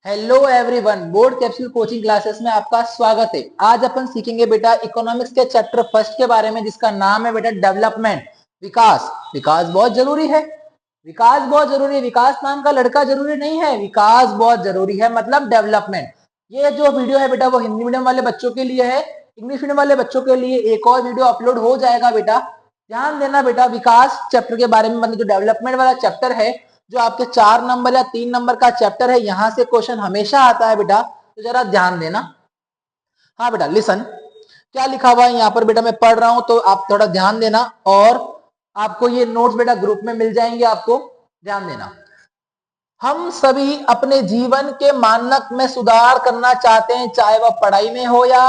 Hello everyone, board capsule coaching classes में आपका स्वागत है। आज अपन सीखेंगे बेटा इकोनॉमिक्स के चैप्टर फर्स्ट के बारे में, जिसका नाम है बेटा डेवलपमेंट। विकास। विकास बहुत जरूरी है। विकास बहुत जरूरी है। विकास नाम का लड़का जरूरी नहीं है, विकास बहुत जरूरी है, मतलब डेवलपमेंट। ये जो वीडियो है बेटा वो हिंदी मीडियम वाले बच्चों के लिए है। इंग्लिश मीडियम वाले बच्चों के लिए एक और वीडियो अपलोड हो जाएगा बेटा। ध्यान देना बेटा, विकास चैप्टर के बारे में, मतलब जो डेवलपमेंट वाला चैप्टर है, जो आपके 4 नंबर या 3 नंबर का चैप्टर है, यहां से क्वेश्चन हमेशा आता है बेटा, तो जरा ध्यान देना। हाँ बेटा, लिसन। क्या लिखा हुआ है यहाँ पर बेटा, मैं पढ़ रहा हूं तो आप थोड़ा ध्यान देना, और आपको ये नोट्स बेटा ग्रुप में मिल जाएंगे, आपको ध्यान देना। हम सभी अपने जीवन के मानक में सुधार करना चाहते हैं, चाहे वह पढ़ाई में हो या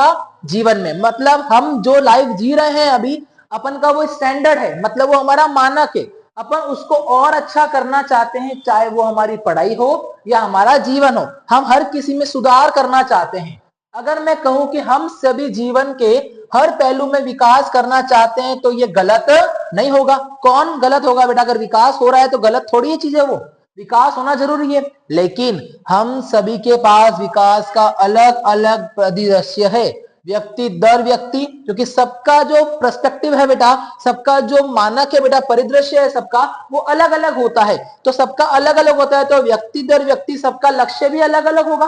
जीवन में। मतलब हम जो लाइफ जी रहे हैं अभी, अपन का वो स्टैंडर्ड है, मतलब वो हमारा मानक है। अपन उसको और अच्छा करना चाहते हैं, चाहे वो हमारी पढ़ाई हो या हमारा जीवन हो। हम हर किसी में सुधार करना चाहते हैं। अगर मैं कहूं कि हम सभी जीवन के हर पहलू में विकास करना चाहते हैं, तो ये गलत नहीं होगा। कौन गलत होगा बेटा? अगर विकास हो रहा है तो गलत थोड़ी ये चीज है, वो विकास होना जरूरी है। लेकिन हम सभी के पास विकास का अलग अलग परिदृश्य है, व्यक्ति दर व्यक्ति, क्योंकि सबका जो पर्सपेक्टिव है बेटा, सबका जो मानक है बेटा, परिदृश्य है सबका, वो अलग अलग होता है। तो सबका अलग अलग होता है, तो व्यक्ति दर व्यक्ति सबका लक्ष्य भी अलग अलग होगा।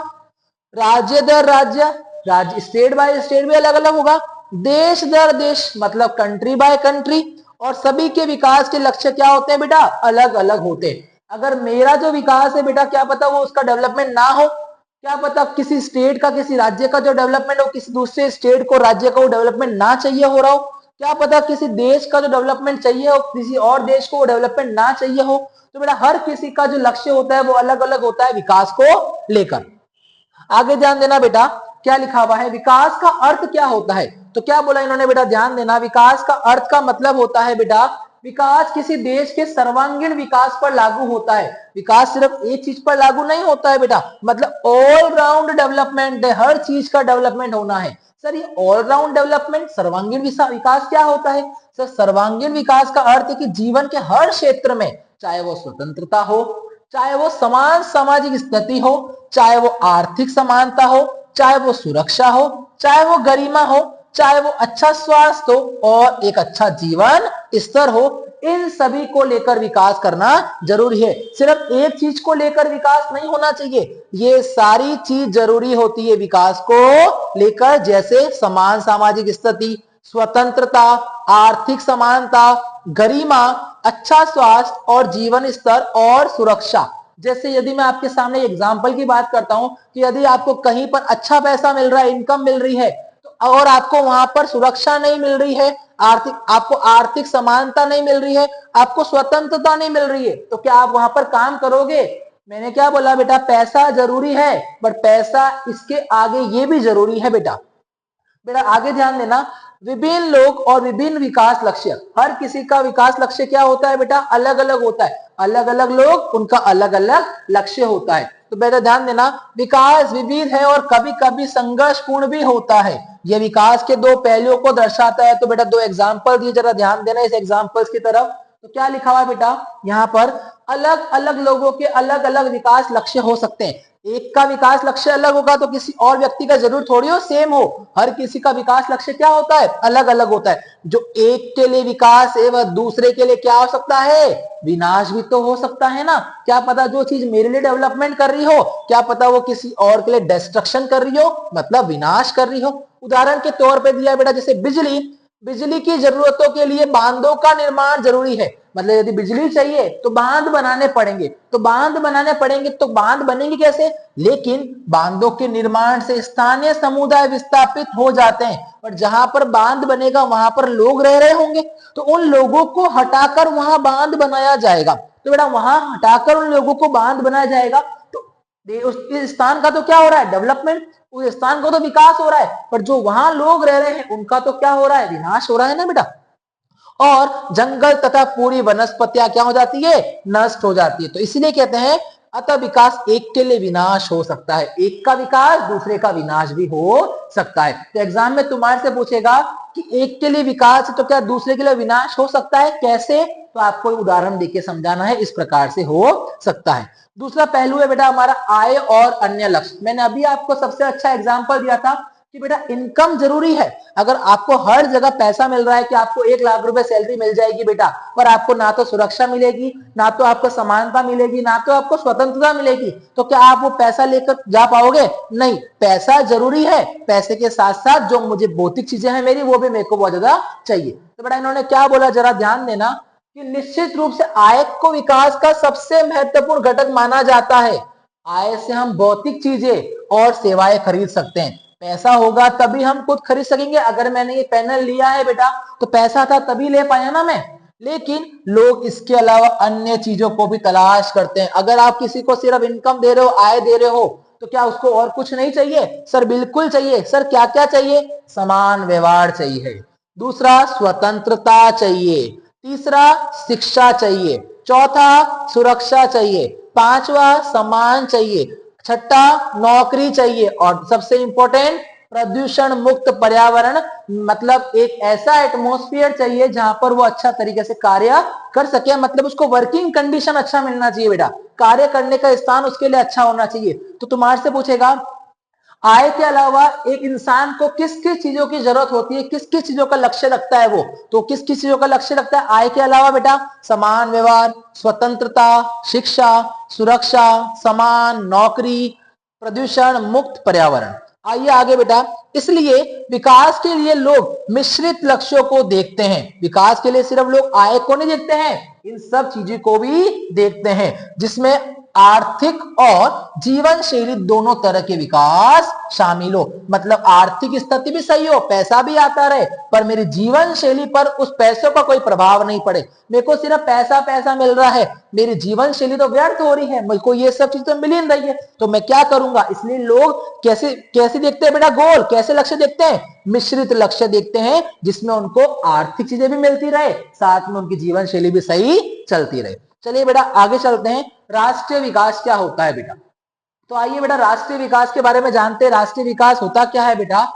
राज्य दर राज्य, राज्य स्टेट बाय स्टेट भी अलग अलग होगा। देश दर देश, मतलब कंट्री बाय कंट्री। और सभी के विकास के लक्ष्य क्या होते हैं बेटा? अलग अलग होते हैं। अगर मेरा जो विकास है बेटा, क्या पता वो उसका डेवलपमेंट ना हो। क्या पता किसी स्टेट का, किसी राज्य का जो डेवलपमेंट हो, किसी दूसरे स्टेट को, राज्य को डेवलपमेंट ना चाहिए हो रहा हो। क्या पता किसी देश का जो डेवलपमेंट चाहिए हो, किसी और देश को डेवलपमेंट ना चाहिए हो। तो बेटा हर किसी का जो लक्ष्य होता है वो अलग अलग होता है विकास को लेकर। आगे ध्यान देना बेटा, क्या लिखा हुआ है, विकास का अर्थ क्या होता है। तो क्या बोला इन्होंने बेटा, ध्यान देना। विकास का अर्थ का मतलब होता है बेटा, विकास किसी देश के सर्वांगीण विकास पर लागू होता है। विकास सिर्फ एक चीज पर लागू नहीं होता है बेटा, मतलब ऑल राउंड डेवलपमेंट है, हर चीज का डेवलपमेंट होना है। सर ये ऑल राउंड डेवलपमेंट, सर्वांगीण विकास क्या होता है? सर सर्वांगीण विकास का अर्थ है कि जीवन के हर क्षेत्र में, चाहे वो स्वतंत्रता हो, चाहे वो समान सामाजिक स्थिति हो, चाहे वो आर्थिक समानता हो, चाहे वो सुरक्षा हो, चाहे वो गरिमा हो, चाहे वो अच्छा स्वास्थ्य हो और एक अच्छा जीवन स्तर हो, इन सभी को लेकर विकास करना जरूरी है। सिर्फ एक चीज को लेकर विकास नहीं होना चाहिए, ये सारी चीज जरूरी होती है विकास को लेकर, जैसे समान सामाजिक स्थिति, स्वतंत्रता, आर्थिक समानता, गरिमा, अच्छा स्वास्थ्य और जीवन स्तर और सुरक्षा। जैसे यदि मैं आपके सामने एग्जाम्पल की बात करता हूं कि यदि आपको कहीं पर अच्छा पैसा मिल रहा है, इनकम मिल रही है, तो और आपको वहां पर सुरक्षा नहीं मिल रही है, आपको आर्थिक समानता नहीं मिल रही है, आपको स्वतंत्रता नहीं मिल रही है, तो क्या आप वहां पर काम करोगे? मैंने क्या बोला बेटा, पैसा जरूरी है, बट पैसा इसके आगे ये भी जरूरी है बेटा। बेटा आगे ध्यान देना, विभिन्न लोग और विभिन्न विकास लक्ष्य। हर किसी का विकास लक्ष्य क्या होता है बेटा? अलग अलग होता है। अलग अलग लोग, उनका अलग अलग लक्ष्य होता है। तो बेटा ध्यान देना, विकास विविध है और कभी कभी संघर्षपूर्ण भी होता है। यह विकास के दो पहलुओं को दर्शाता है। तो बेटा दो एग्जाम्पल दिए, जरा ध्यान देना इस एग्जाम्पल्स की तरफ। तो क्या लिखा हुआ है बेटा यहाँ पर, अलग अलग लोगों के अलग अलग विकास लक्ष्य हो सकते हैं। एक का विकास लक्ष्य अलग होगा तो किसी और व्यक्ति का जरूर थोड़ी हो सेम हो। हर किसी का विकास लक्ष्य क्या होता है? अलग अलग होता है। जो एक के लिए विकास है वह दूसरे के लिए क्या हो सकता है? विनाश भी तो हो सकता है ना। क्या पता जो चीज मेरे लिए डेवलपमेंट कर रही हो, क्या पता वो किसी और के लिए डिस्ट्रक्शन कर रही हो, मतलब विनाश कर रही हो। उदाहरण के तौर पर दिया बेटा, जैसे बिजली, बिजली की जरूरतों के लिए बांधों का निर्माण जरूरी है। मतलब यदि बिजली चाहिए तो बांध बनाने पड़ेंगे, तो बांध बनाने पड़ेंगे, तो बांध बनेंगे कैसे? लेकिन बांधों के निर्माण से स्थानीय समुदाय विस्थापित हो जाते हैं, और जहां पर बांध बनेगा वहां पर लोग रह रहे होंगे, तो उन लोगों को हटाकर वहां बांध बनाया जाएगा। तो बेटा वहां हटाकर उन लोगों को बांध बनाया जाएगा, तो उस स्थान का तो क्या हो रहा है? डेवलपमेंट। उस स्थान को तो विकास हो रहा है, पर जो वहां लोग रह रहे हैं उनका तो क्या हो रहा है? विनाश हो रहा है ना बेटा। और जंगल तथा पूरी वनस्पतियां क्या हो जाती है? नष्ट हो जाती है। तो इसीलिए कहते हैं अतः विकास एक के लिए विनाश हो सकता है, एक का विकास दूसरे का विनाश भी हो सकता है। तो एग्जाम में तुम्हारे से पूछेगा कि एक के लिए विकास है तो क्या दूसरे के लिए विनाश हो सकता है, कैसे? तो आपको उदाहरण देके समझाना है, इस प्रकार से हो सकता है। दूसरा पहलू है बेटा हमारा आय और अन्य लक्ष्य। मैंने अभी आपको सबसे अच्छा एग्जांपल दिया था कि बेटा इनकम जरूरी है। अगर आपको हर जगह पैसा मिल रहा है कि आपको 1 लाख रुपए सैलरी मिल जाएगी बेटा, पर आपको ना तो सुरक्षा मिलेगी, ना तो आपको समानता मिलेगी, ना तो आपको स्वतंत्रता मिलेगी, तो क्या आप वो पैसा लेकर जा पाओगे? नहीं। पैसा जरूरी है, पैसे के साथ साथ जो मुझे भौतिक चीजें हैं मेरी, वो भी मेरे को बहुत ज्यादा चाहिए। तो बेटा इन्होंने क्या बोला, जरा ध्यान देना कि निश्चित रूप से आय को विकास का सबसे महत्वपूर्ण घटक माना जाता है। आय से हम भौतिक चीजें और सेवाएं खरीद सकते हैं। पैसा होगा तभी हम खुद खरीद सकेंगे। अगर मैंने ये पैनल लिया है बेटा तो पैसा था तभी ले पाया ना मैं, लेकिन लोग इसके अलावा अन्य चीजों को भी तलाश करते हैं। अगर आप किसी को सिर्फ इनकम दे रहे हो, आय दे रहे हो, तो क्या उसको और कुछ नहीं चाहिए? सर बिल्कुल चाहिए। सर क्या क्या चाहिए? समान व्यवहार चाहिए, दूसरा स्वतंत्रता चाहिए, तीसरा शिक्षा चाहिए, चौथा सुरक्षा चाहिए, पांचवा सम्मान चाहिए, छठा नौकरी चाहिए, और सबसे इंपॉर्टेंट प्रदूषण मुक्त पर्यावरण, मतलब एक ऐसा एटमॉस्फेयर चाहिए जहां पर वो अच्छा तरीके से कार्य कर सके। मतलब उसको वर्किंग कंडीशन अच्छा मिलना चाहिए बेटा, कार्य करने का स्थान उसके लिए अच्छा होना चाहिए। तो तुम्हारे से पूछेगा आय के अलावा एक इंसान को किस किस चीजों की जरूरत होती है, किस किस चीजों का लक्ष्य रखता है वो, तो किस किस चीजों का लक्ष्य रखता है आय के अलावा बेटा? समान व्यवहार, स्वतंत्रता, शिक्षा, सुरक्षा, समान नौकरी, प्रदूषण मुक्त पर्यावरण। आइए आगे बेटा। इसलिए विकास के लिए लोग मिश्रित लक्ष्यों को देखते हैं। विकास के लिए सिर्फ लोग आय को नहीं देखते हैं, इन सब चीजों को भी देखते हैं, जिसमें आर्थिक और जीवन शैली दोनों तरह के विकास शामिल हो। मतलब आर्थिक स्थिति भी सही हो, पैसा भी आता रहे, पर मेरी जीवन शैली पर उस पैसों का कोई प्रभाव नहीं पड़े। मेरे को सिर्फ पैसा पैसा मिल रहा है, मेरी जीवन शैली तो व्यर्थ हो रही है, मेरे को ये सब चीज तो मिल ही नहीं रही है, तो मैं क्या करूंगा? इसलिए लोग कैसे कैसे देखते हैं बेटा गोल, कैसे लक्ष्य देखते हैं? मिश्रित लक्ष्य देखते हैं, जिसमें उनको आर्थिक चीजें भी मिलती रहे, साथ में उनकी जीवन शैली भी सही चलती रहे। चलिए बेटा आगे चलते हैं। राष्ट्रीय विकास क्या होता है बेटा? तो आइए बेटा राष्ट्रीय विकास के बारे में जानते हैं। राष्ट्रीय विकास होता क्या है बेटा?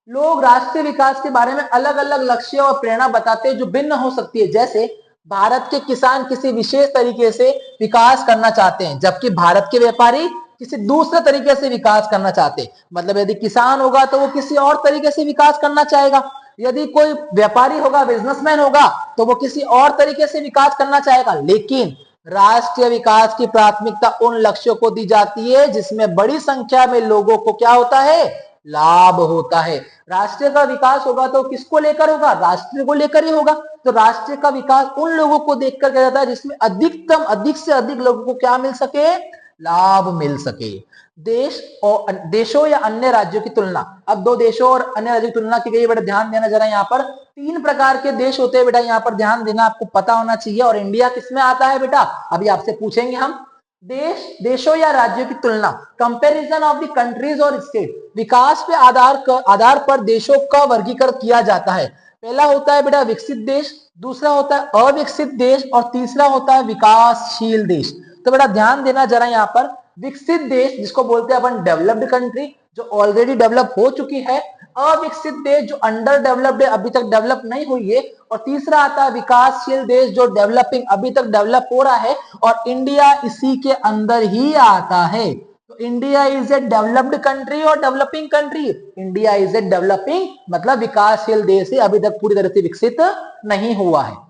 लोग राष्ट्रीय विकास के बारे में अलग अलग लक्ष्य और प्रेरणा बताते हैं जो भिन्न हो सकती है। जैसे भारत के किसान किसी विशेष तरीके से विकास करना चाहते हैं, जबकि भारत के व्यापारी किसी दूसरे तरीके से विकास करना चाहते हैं। मतलब यदि किसान होगा तो वो किसी और तरीके से विकास करना चाहेगा, यदि कोई व्यापारी होगा, बिजनेसमैन होगा, तो वो किसी और तरीके से विकास करना चाहेगा। लेकिन राष्ट्रीय विकास की प्राथमिकता उन लक्ष्यों को दी जाती है जिसमें बड़ी संख्या में लोगों को क्या होता है? लाभ होता है। राष्ट्र का विकास होगा तो किसको लेकर होगा? राष्ट्र को लेकर ही होगा। तो राष्ट्र का विकास उन लोगों को देखकर किया जाता है जिसमें अधिक से अधिक लोगों को क्या मिल सके? लाभ मिल सके। देश और देशों या अन्य राज्यों की तुलना। अब दो देशों और अन्य राज्यों की तुलना की गई, बेटा ध्यान देना जरा। यहाँ पर 3 प्रकार के देश होते हैं बेटा, यहाँ पर ध्यान देना, आपको पता होना चाहिए। और इंडिया किसमें आता है बेटा? अभी आपसे पूछेंगे हम। देशों या राज्यों की तुलना, कंपैरिजन ऑफ द कंट्रीज और स्टेट। विकास पे आधार पर देशों का वर्गीकरण किया जाता है। पहला होता है बेटा विकसित देश, दूसरा होता है अविकसित देश, और तीसरा होता है विकासशील देश। तो बेटा ध्यान देना जरा यहाँ पर। विकसित देश जिसको बोलते हैं अपन डेवलप्ड कंट्री, जो ऑलरेडी डेवलप हो चुकी है। अविकसित देश जो अंडर डेवलप्ड है, अभी तक डेवलप नहीं हुई है। और तीसरा आता है विकासशील देश जो डेवलपिंग, अभी तक डेवलप हो रहा है, और इंडिया इसी के अंदर ही आता है। तो India is a developed country और developing country. India is a developing मतलब विकासशील देश है, अभी तक पूरी तरह से विकसित नहीं हुआ है।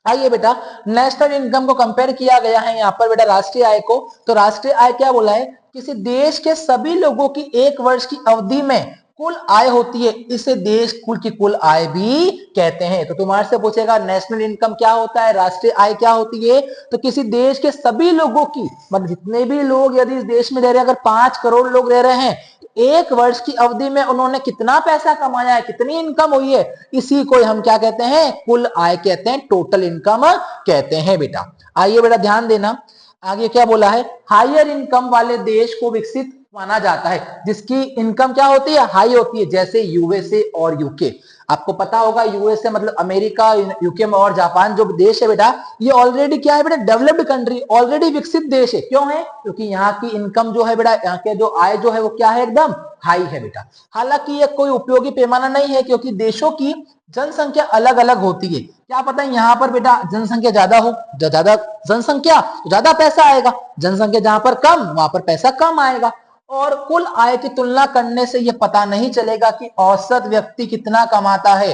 आइए बेटा नेशनल इनकम को कंपेयर किया गया है यहाँ पर बेटा राष्ट्रीय आय को। तो राष्ट्रीय आय क्या बोला है? किसी देश के सभी लोगों की 1 वर्ष की अवधि में कुल आय होती है, इसे देश कुल की कुल आय भी कहते हैं। तो तुम्हारे से पूछेगा नेशनल इनकम क्या होता है, राष्ट्रीय आय क्या होती है? तो किसी देश के सभी लोगों की, मतलब जितने भी लोग यदि इस देश में रह रहे हैं, अगर 5 करोड़ लोग रह रहे हैं, 1 वर्ष की अवधि में उन्होंने कितना पैसा कमाया है, कितनी इनकम हुई है, इसी को हम क्या कहते हैं? कुल आय कहते हैं, टोटल इनकम कहते हैं बेटा। आइए बेटा ध्यान देना, आगे क्या बोला है? हायर इनकम वाले देश को विकसित माना जाता है, जिसकी इनकम क्या होती है, हाई होती है, जैसे यूएसए और यूके। आपको पता होगा यूएसए मतलब अमेरिका, यूके में और जापान जो देश है बेटा, ये ऑलरेडी क्या है बेटा, डेवलप्ड कंट्री, ऑलरेडी विकसित देश है। क्यों है, क्योंकि यहाँ की इनकम जो है बेटा, यहाँ के जो आय जो है वो क्या है, एकदम हाई है बेटा। हालांकि ये कोई उपयोगी पैमाना नहीं है, क्योंकि देशों की जनसंख्या अलग अलग होती है। क्या पता है यहाँ पर बेटा जनसंख्या ज्यादा हो, ज्यादा जनसंख्या तो ज्यादा पैसा आएगा, जनसंख्या जहां पर कम वहां पर पैसा कम आएगा। और कुल आय की तुलना करने से यह पता नहीं चलेगा कि औसत व्यक्ति कितना कमाता है।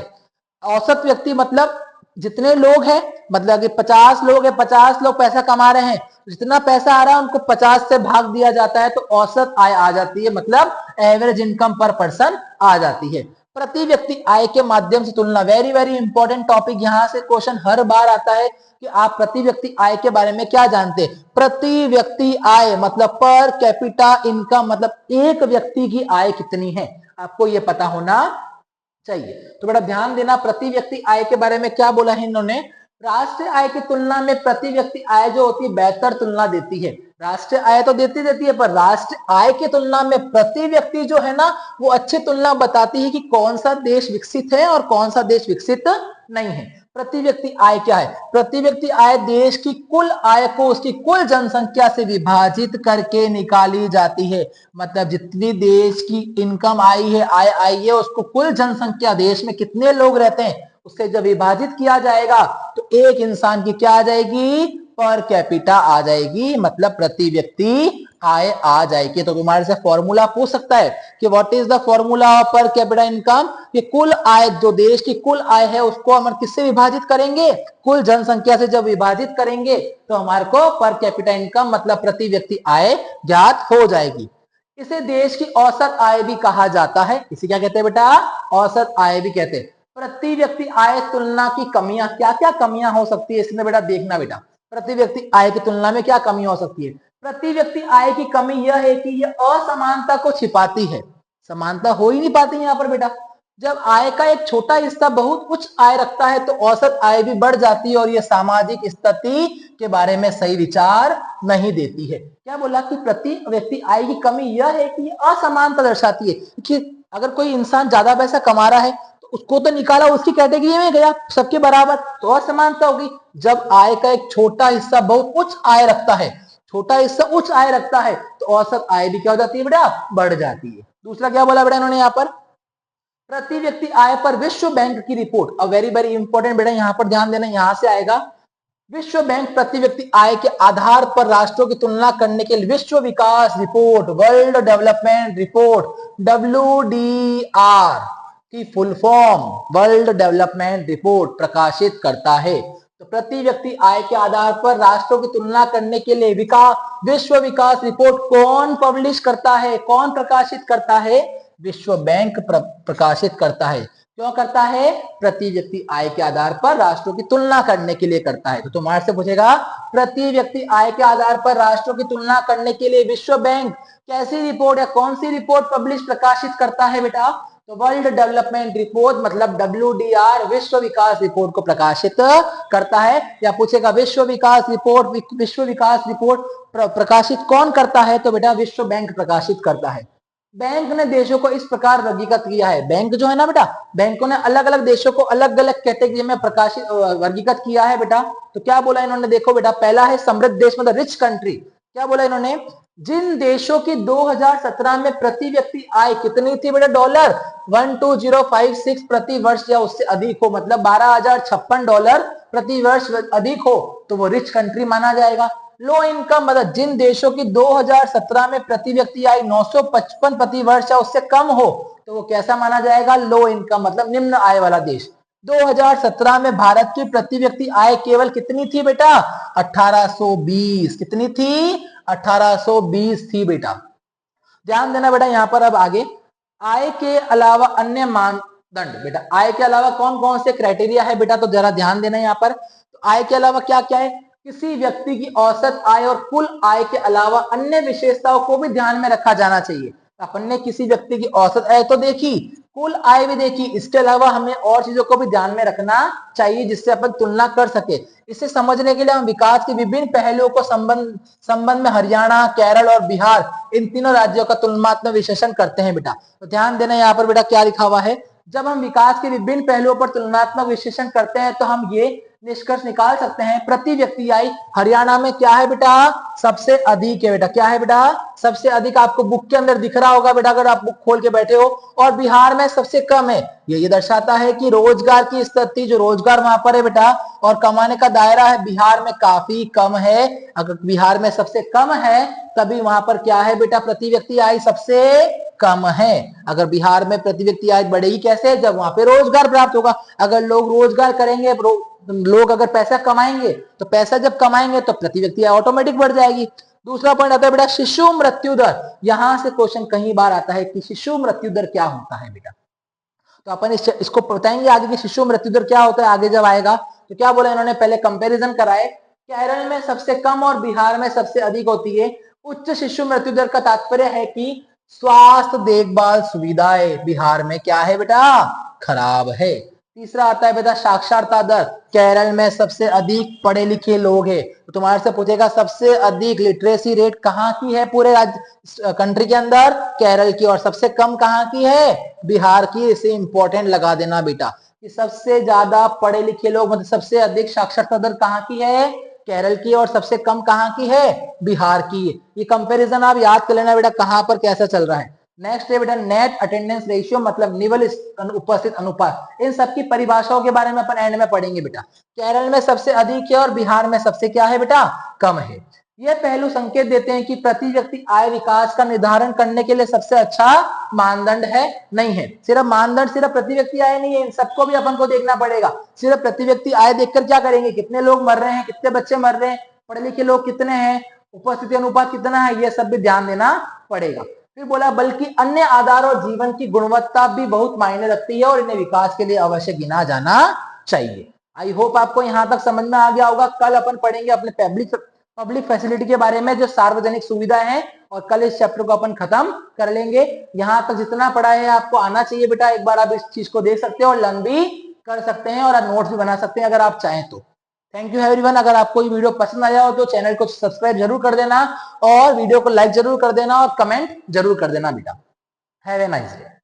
औसत व्यक्ति मतलब जितने लोग हैं, मतलब कि 50 लोग हैं, 50 लोग पैसा कमा रहे हैं, जितना पैसा आ रहा है उनको 50 से भाग दिया जाता है तो औसत आय आ जाती है, मतलब एवरेज इनकम पर पर्सन आ जाती है। प्रति व्यक्ति आय के माध्यम से तुलना, वेरी वेरी इंपॉर्टेंट टॉपिक, यहां से क्वेश्चन हर बार आता है कि आप प्रति व्यक्ति आय के बारे में क्या जानते हैं। प्रति व्यक्ति आय मतलब पर कैपिटा इनकम, मतलब एक व्यक्ति की आय कितनी है, आपको यह पता होना चाहिए। तो बेटा ध्यान देना, प्रति व्यक्ति आय के बारे में क्या बोला है इन्होंने, राष्ट्रीय आय की तुलना में प्रति व्यक्ति आय जो होती है बेहतर तुलना देती है। राष्ट्रीय आय तो देती है, पर राष्ट्रीय आय की तुलना में प्रति व्यक्ति जो है ना वो अच्छी तुलना बताती है कि कौन सा देश विकसित है और कौन सा देश विकसित नहीं है। प्रति व्यक्ति आय क्या है, प्रति व्यक्ति आय देश की कुल आय को उसकी कुल जनसंख्या से विभाजित करके निकाली जाती है। मतलब जितनी देश की इनकम आई है, आय आई है, उसको कुल जनसंख्या, देश में कितने लोग रहते हैं उससे जब विभाजित किया जाएगा तो एक इंसान की क्या आ जाएगी, पर कैपिटा आ जाएगी, मतलब प्रति व्यक्ति आय आ जाएगी। तो तुम्हारे से फॉर्मूला पूछ सकता है कि what is the formula of per capita income, कि कुल आय, जो देश की कुल आय है उसको हम किससे विभाजित करेंगे, कुल जनसंख्या से जब विभाजित करेंगे तो हमारे को पर कैपिटा इनकम मतलब प्रति व्यक्ति आय ज्ञात हो जाएगी। इसे देश की औसत आय भी कहा जाता है। इसे क्या कहते हैं बेटा, औसत आय भी कहते हैं। प्रति व्यक्ति आय तुलना की कमियां, क्या क्या कमियां हो सकती है इसमें बेटा, देखना बेटा, प्रति व्यक्ति आय की तुलना में क्या कमी हो सकती है। प्रति व्यक्ति आय की कमी यह है कि यह असमानता को छिपाती है, समानता हो ही नहीं पाती यहाँ पर बेटा। जब आय का एक छोटा हिस्सा बहुत उच्च आय रखता है तो औसत आय भी बढ़ जाती है और यह सामाजिक स्थिति के बारे में सही विचार नहीं देती है। क्या बोला कि प्रति व्यक्ति आय की कमी यह है कि यह असमानता दर्शाती है कि अगर कोई इंसान ज्यादा पैसा कमा रहा है तो उसको तो निकाला उसकी कैटेगरी में गया सबके बराबर, तो असमानता होगी। जब आय का एक छोटा हिस्सा बहुत उच्च आय रखता है, छोटा हिस्सा उच्च आय रखता है तो औसत आय भी क्या हो जाती है बेटा, बढ़ जाती है। दूसरा क्या बोला बेटा इन्होंने यहाँ पर, प्रति व्यक्ति आय पर विश्व बैंक की रिपोर्ट, अब वेरी वेरी इंपॉर्टेंट बेटा, यहां पर ध्यान देना, यहां से आएगा। विश्व बैंक प्रति व्यक्ति आय के आधार पर राष्ट्रों की तुलना करने के लिए विश्व विकास रिपोर्ट, वर्ल्ड डेवलपमेंट रिपोर्ट, WDR की full form world development report प्रकाशित करता है। तो प्रति व्यक्ति आय के आधार पर राष्ट्रों की तुलना करने के लिए विश्व विकास रिपोर्ट कौन पब्लिश करता है, कौन प्रकाशित करता है, विश्व बैंक प्रकाशित करता है। क्यों करता है, प्रति व्यक्ति आय के आधार पर राष्ट्रों की तुलना करने के लिए करता है। तो तुम्हारे से पूछेगा प्रति व्यक्ति आय के आधार पर राष्ट्रों की तुलना करने के लिए विश्व बैंक कैसी रिपोर्ट या कौन सी रिपोर्ट पब्लिश प्रकाशित करता है बेटा, तो वर्ल्ड डेवलपमेंट रिपोर्ट मतलब WDR विश्व विकास रिपोर्ट को प्रकाशित करता है। या पूछेगा विश्व विकास रिपोर्ट प्रकाशित कौन करता है, तो बेटा विश्व बैंक प्रकाशित करता है। बैंक ने देशों को इस प्रकार वर्गीकृत किया है, बैंक जो है ना बेटा, बैंकों ने अलग अलग देशों को अलग अलग कैटेगरी में प्रकाशित वर्गीकृत किया है बेटा। तो क्या बोला इन्होंने, देखो बेटा, पहला है समृद्ध देश मतलब रिच कंट्री। क्या बोला इन्होंने, जिन देशों की 2017 में प्रति व्यक्ति आय कितनी थी बेटा, $12056 प्रति वर्ष या उससे अधिक हो, मतलब $12,056 प्रति वर्ष अधिक हो तो वो रिच कंट्री माना जाएगा। लो इनकम मतलब जिन देशों की 2017 में प्रति व्यक्ति आय 955 प्रति वर्ष या उससे कम हो तो वो कैसा माना जाएगा, लो इनकम मतलब निम्न आय वाला देश। 2017 में भारत की प्रति व्यक्ति आय केवल कितनी थी बेटा, 1820, कितनी थी, 1820 थी बेटा। ध्यान देना बेटा यहाँ पर। अब आगे आय के अलावा अन्य मानदंड, बेटा आय के अलावा कौन कौन से क्राइटेरिया है बेटा, तो जरा ध्यान देना यहाँ पर। तो आय के अलावा क्या क्या है, किसी व्यक्ति की औसत आय और कुल आय के अलावा अन्य विशेषताओं को भी ध्यान में रखा जाना चाहिए। अपन ने किसी व्यक्ति की औसत आय तो देखी, कुल आय भी देखी। इसके अलावा हमें और चीजों को भी ध्यान में रखना चाहिए जिससे अपन तुलना कर सके। इसे समझने के लिए हम विकास के विभिन्न पहलुओं को संबंध में हरियाणा, केरल और बिहार इन तीनों राज्यों का तुलनात्मक विश्लेषण करते हैं बेटा। तो ध्यान देना यहाँ पर बेटा क्या लिखा हुआ है, जब हम विकास के विभिन्न पहलुओं पर तुलनात्मक विश्लेषण करते हैं तो हम ये निष्कर्ष निकाल सकते हैं प्रति व्यक्ति आय हरियाणा में क्या है बेटा, सबसे अधिक है बेटा। क्या है बेटा, सबसे अधिक। आपको बुक के अंदर दिख रहा होगा बेटा अगर आप बुक खोल के बैठे हो। और बिहार में सबसे कम है। ये दर्शाता है कि रोजगार की स्थिति, जो रोजगार वहां पर है बेटा और कमाने का दायरा है बिहार में काफी कम है। अगर बिहार में सबसे कम है तभी वहां पर क्या है बेटा, प्रति व्यक्ति आय सबसे कम है। अगर बिहार में प्रति व्यक्ति आय बढ़ेगी कैसे, जब वहां पे रोजगार प्राप्त होगा। अगर लोग रोजगार करेंगे, लोग अगर पैसा कमाएंगे तो पैसा जब कमाएंगे तो प्रति व्यक्ति आय ऑटोमेटिक बढ़ जाएगी। दूसरा पॉइंट आता है बेटा शिशु मृत्यु दर। यहां से क्वेश्चन कई बार आता है कि शिशु मृत्यु दर क्या होता है बेटा, तो अपन इसको बताएंगे आगे कि शिशु मृत्यु दर क्या होता है आगे जब आएगा। तो क्या बोला इन्होंने, पहले कंपैरिजन कराए, केरल में सबसे कम और बिहार में सबसे अधिक होती है उच्च शिशु मृत्यु दर। का तात्पर्य है कि स्वास्थ्य देखभाल सुविधाएं बिहार में क्या है बेटा, खराब है। तीसरा आता है बेटा साक्षरता दर। केरल में सबसे अधिक पढ़े लिखे लोग हैं, तो तुम्हारे से पूछेगा सबसे अधिक लिटरेसी रेट कहाँ की है पूरे राज्य कंट्री के अंदर, केरल की। और सबसे कम कहाँ की है, बिहार की। इसे इंपॉर्टेंट लगा देना बेटा कि सबसे ज्यादा पढ़े लिखे लोग, मतलब सबसे अधिक साक्षरता दर कहाँ की है, केरल की। और सबसे कम कहाँ की है, बिहार की। ये कंपैरिजन आप याद कर लेना बेटा कहां पर कैसा चल रहा है। नेक्स्ट है बेटा नेट अटेंडेंस रेशियो, मतलब निवल उपस्थित अनुपात। इन सबकी परिभाषाओं के बारे में अपन एंड में पढ़ेंगे बेटा। केरल में सबसे अधिक है और बिहार में सबसे क्या है बेटा, कम है। ये पहलू संकेत देते हैं कि प्रति व्यक्ति आय विकास का निर्धारण करने के लिए सबसे अच्छा मानदंड है नहीं है। सिर्फ मानदंड सिर्फ प्रति व्यक्ति आय नहीं है, इन सबको भी अपन को देखना पड़ेगा। सिर्फ प्रति व्यक्ति आय देखकर क्या करेंगे, कितने लोग मर रहे हैं, कितने बच्चे मर रहे हैं, पढ़े लिखे लोग कितने हैं, उपस्थिति अनुपात कितना है, ये सब भी ध्यान देना पड़ेगा। फिर बोला बल्कि अन्य आधार और जीवन की गुणवत्ता भी बहुत मायने रखती है और इन्हें विकास के लिए अवश्य गिना जाना चाहिए। आई होप आपको यहां तक समझ में आ गया होगा। कल अपन पढ़ेंगे अपने पब्लिक फैसिलिटी के बारे में, जो सार्वजनिक सुविधा है, और कल इस चैप्टर को अपन खत्म कर लेंगे। यहां तक जितना पढ़ा है आपको आना चाहिए बेटा। एक बार आप इस चीज को देख सकते हो और लर्न भी कर सकते हैं और आप नोट्स भी बना सकते हैं अगर आप चाहें तो। Thank you everyone. अगर आपको ये वीडियो पसंद आया हो तो चैनल को सब्सक्राइब जरूर कर देना और वीडियो को लाइक जरूर कर देना और कमेंट जरूर कर देना बेटा। Have a nice day.